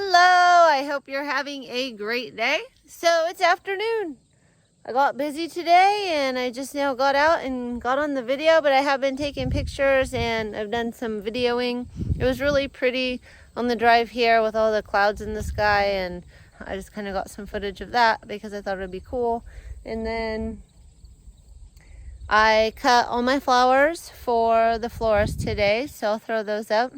Hello, I hope you're having a great day. So it's afternoon. I got busy today and I just now got out and got on the video, but I have been taking pictures and I've done some videoing. It was really pretty on the drive here with all the clouds in the sky, and I just kind of got some footage of that because I thought it would be cool. And then I cut all my flowers for the florist today, so I'll throw those up.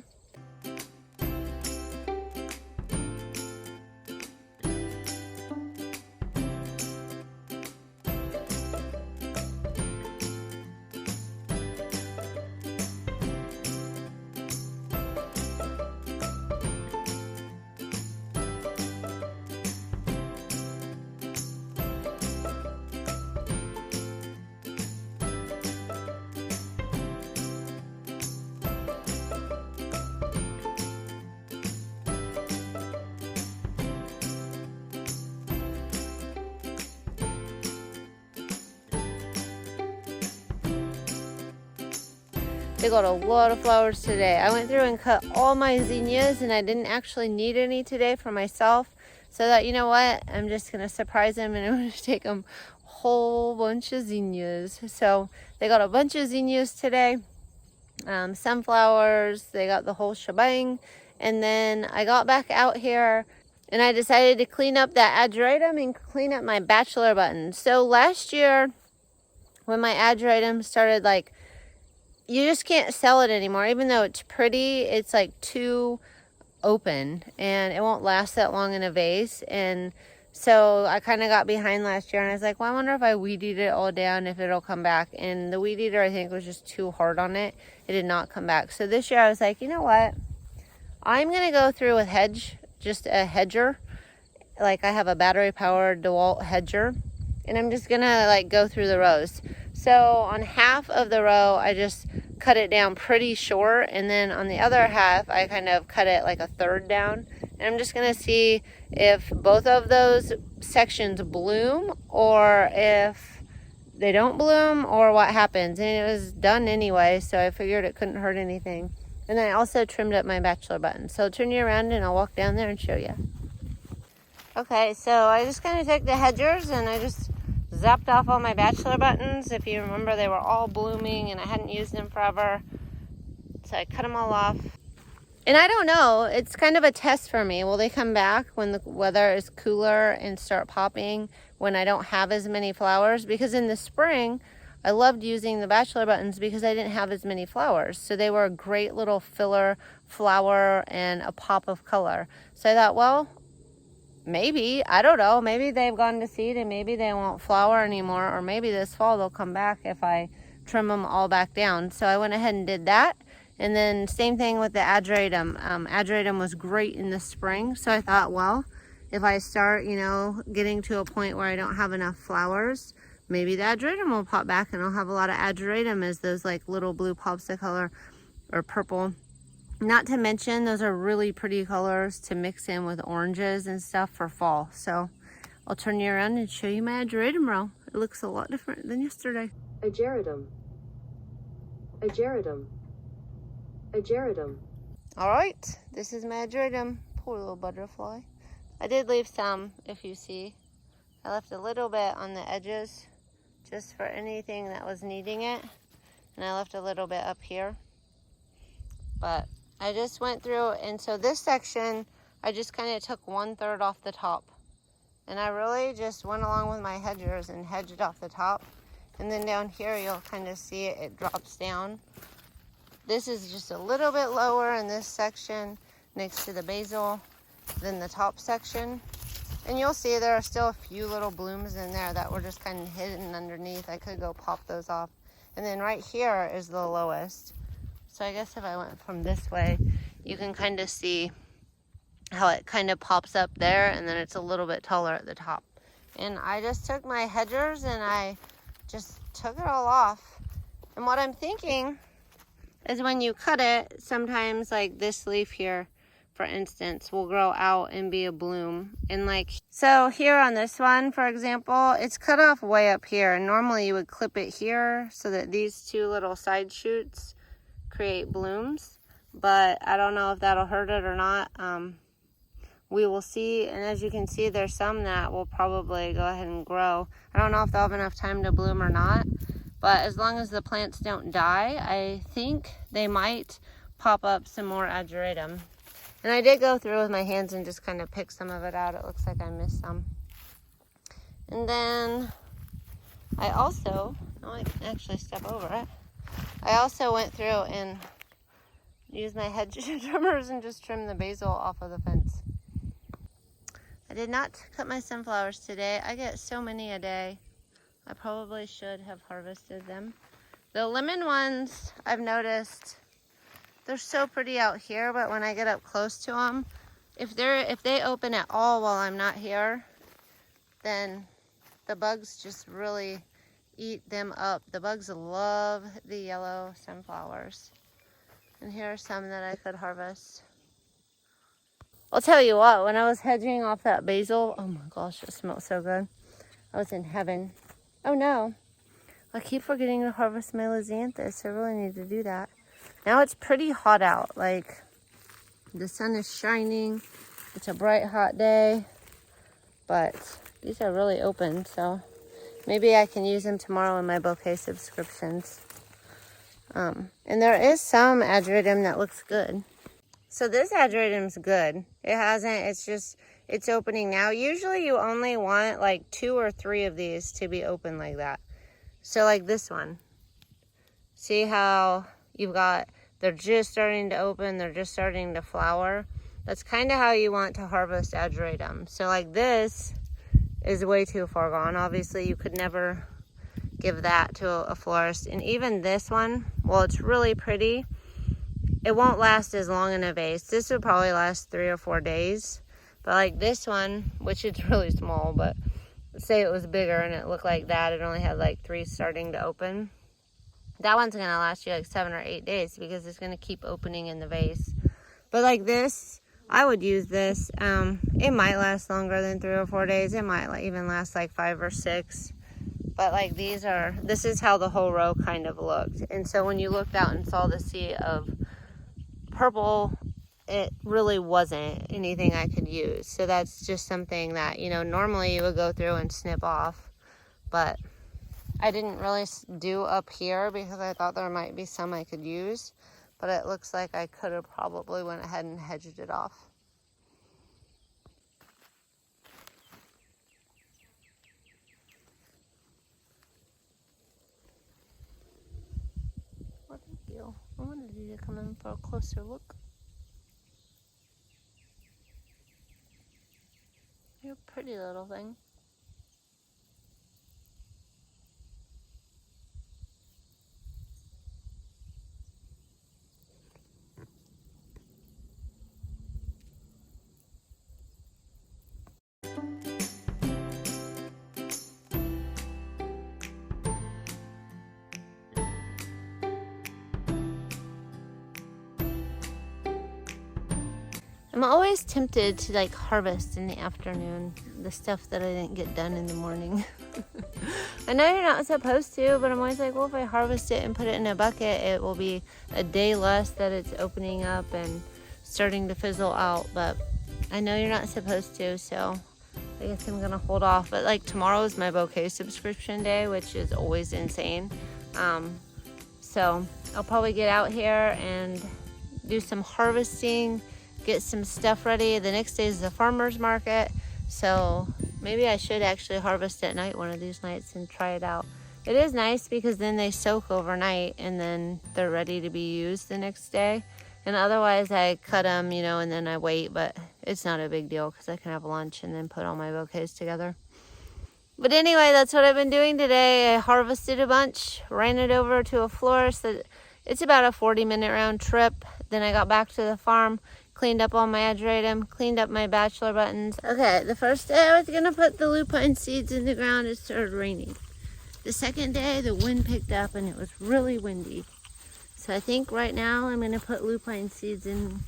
They got a lot of flowers today. I went through and cut all my zinnias, and I didn't actually need any today for myself. So that, you know what, I'm just going to surprise them and I'm going to take them a whole bunch of zinnias. So they got a bunch of zinnias today. Sunflowers, they got the whole shebang. And then I got back out here and I decided to clean up that ageratum and clean up my bachelor buttons. So last year when my ageratum started, like, you just can't sell it anymore. Even though it's pretty, it's like too open and it won't last that long in a vase. And so I kind of got behind last year and I was like, well, I wonder if I weed eat it all down, if it'll come back. And the weed eater, I think, was just too hard on it. It did not come back. So this year I was like, you know what? I'm going to go through with just a hedger. Like, I have a battery powered DeWalt hedger. And I'm just going to like go through the rows. So on half of the row, I just cut it down pretty short. And then on the other half, I kind of cut it like a third down. And I'm just going to see if both of those sections bloom or if they don't bloom or what happens. And it was done anyway, so I figured it couldn't hurt anything. And then I also trimmed up my bachelor buttons. So I'll turn you around and I'll walk down there and show you. Okay, so I just kind of took the hedgers and I just zapped off all my bachelor buttons. If you remember, they were all blooming and I hadn't used them forever. So I cut them all off. And I don't know, it's kind of a test for me. Will they come back when the weather is cooler and start popping when I don't have as many flowers? Because in the spring, I loved using the bachelor buttons because I didn't have as many flowers. So they were a great little filler flower and a pop of color. So I thought, well, maybe, I don't know, maybe they've gone to seed and maybe they won't flower anymore, or maybe this fall they'll come back if I trim them all back down. So I went ahead and did that. And then same thing with the ageratum. Ageratum was great in the spring, so I thought, well, if I start, getting to a point where I don't have enough flowers, maybe the ageratum will pop back and I'll have a lot of ageratum as those like little blue pops of color or purple. Not to mention, those are really pretty colors to mix in with oranges and stuff for fall. So I'll turn you around and show you my ageratum row. It looks a lot different than yesterday. Ageratum. Ageratum. Ageratum. All right, this is my ageratum. Poor little butterfly. I did leave some, if you see. I left a little bit on the edges just for anything that was needing it. And I left a little bit up here. But I just went through, and so this section, I just kind of took 1/3 off the top. And I really just went along with my hedgers and hedged off the top. And then down here, you'll kind of see it drops down. This is just a little bit lower in this section next to the basil than the top section. And you'll see there are still a few little blooms in there that were just kind of hidden underneath. I could go pop those off. And then right here is the lowest. So I guess if I went from this way, you can kind of see how it kind of pops up there, and then it's a little bit taller at the top. And I just took my hedgers and I just took it all off. And what I'm thinking is when you cut it, sometimes like this leaf here, for instance, will grow out and be a bloom. And like, so here on this one, for example, it's cut off way up here. And normally you would clip it here so that these two little side shoots create blooms. But I don't know if that'll hurt it or not. we will see. And as you can see, there's some that will probably go ahead and grow. I don't know if they'll have enough time to bloom or not, but as long as the plants don't die, I think they might pop up some more ageratum. And I did go through with my hands and just kind of pick some of it out. It looks like I missed some. And then I also, now I can actually step over it. I also went through and used my hedge trimmers and just trimmed the basil off of the fence. I did not cut my sunflowers today. I get so many a day. I probably should have harvested them. The lemon ones, I've noticed, they're so pretty out here, but when I get up close to them, if they open at all while I'm not here, then the bugs just really eat them up. The bugs love the yellow sunflowers. And here are some that I could harvest. I'll tell you what, when I was hedging off that basil, oh my gosh, it smells so good. I was in heaven. Oh no, I keep forgetting to harvest my lizanthus. I really need to do that. Now it's pretty hot out. Like, the sun is shining. It's a bright, hot day. But these are really open, so maybe I can use them tomorrow in my bouquet subscriptions. And there is some ageratum that looks good. So this ageratum's good. It's opening now. Usually you only want like 2 or 3 of these to be open like that. So like this one. See how they're just starting to open, they're just starting to flower. That's kind of how you want to harvest ageratum. So like this is way too far gone. Obviously you could never give that to a florist. And even this one, well, it's really pretty, it won't last as long in a vase. This would probably last 3 or 4 days. But like this one, which is really small, but say it was bigger and it looked like that, it only had like 3 starting to open. That one's gonna last you like 7 or 8 days because it's gonna keep opening in the vase. But like this, I would use this. It might last longer than 3 or 4 days. It might even last like 5 or 6. But like this is how the whole row kind of looked. And so when you looked out and saw the sea of purple, it really wasn't anything I could use. So that's just something that, normally you would go through and snip off. But I didn't really do up here because I thought there might be some I could use. But it looks like I could have probably went ahead and hedged it off. Well, thank you. I wanted you to come in for a closer look. You're a pretty little thing. I'm always tempted to like harvest in the afternoon the stuff that I didn't get done in the morning. I know you're not supposed to, but I'm always like, well, if I harvest it and put it in a bucket, it will be a day less that it's opening up and starting to fizzle out. But I know you're not supposed to, so I guess I'm gonna hold off. But like tomorrow is my bouquet subscription day, which is always insane. So I'll probably get out here and do some harvesting, get some stuff ready. The next day is the farmer's market, so maybe I should actually harvest at night one of these nights and try it out. It is nice because then they soak overnight and then they're ready to be used the next day. And otherwise I cut them, and then I wait, but it's not a big deal because I can have lunch and then put all my bouquets together. But anyway, that's what I've been doing today. I harvested a bunch, ran it over to a florist. It's about a 40-minute round trip. Then I got back to the farm, cleaned up all my ageratum, cleaned up my bachelor buttons. Okay, the first day I was gonna put the lupine seeds in the ground, it started raining. The second day, the wind picked up and it was really windy. So I think right now I'm gonna put lupine seeds in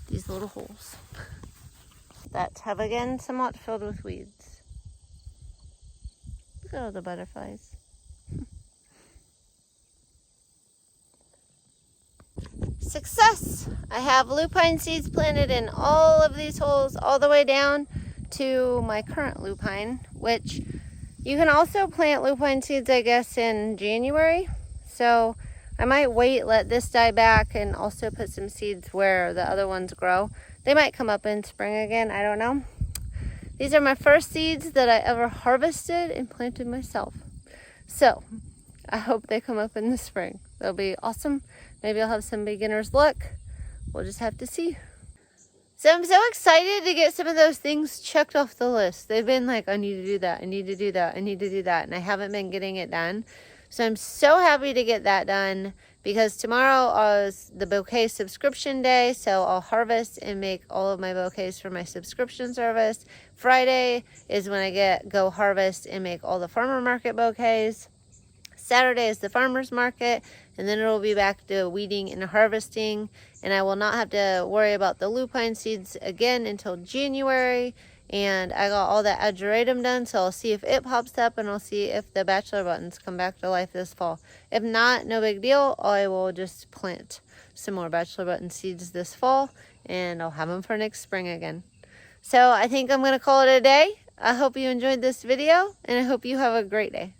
these little holes that have again somewhat filled with weeds. Look at all the butterflies. success. I have lupine seeds planted in all of these holes all the way down to my current lupine, which you can also plant lupine seeds, I guess, in January. So I might wait, let this die back, and also put some seeds where the other ones grow. They might come up in spring again, I don't know. These are my first seeds that I ever harvested and planted myself. So I hope they come up in the spring. They'll be awesome. Maybe I'll have some beginner's luck. We'll just have to see. So I'm so excited to get some of those things checked off the list. They've been like, I need to do that, I need to do that, I need to do that, and I haven't been getting it done. So I'm so happy to get that done because tomorrow is the bouquet subscription day, so I'll harvest and make all of my bouquets for my subscription service. Friday is when I go harvest and make all the farmer market bouquets. Saturday is the farmer's market, and then it'll be back to weeding and harvesting, and I will not have to worry about the lupine seeds again until January. And I got all that ageratum done, so I'll see if it pops up, and I'll see if the bachelor buttons come back to life this fall. If not, no big deal. I will just plant some more bachelor button seeds this fall, and I'll have them for next spring again. So I think I'm going to call it a day. I hope you enjoyed this video, and I hope you have a great day.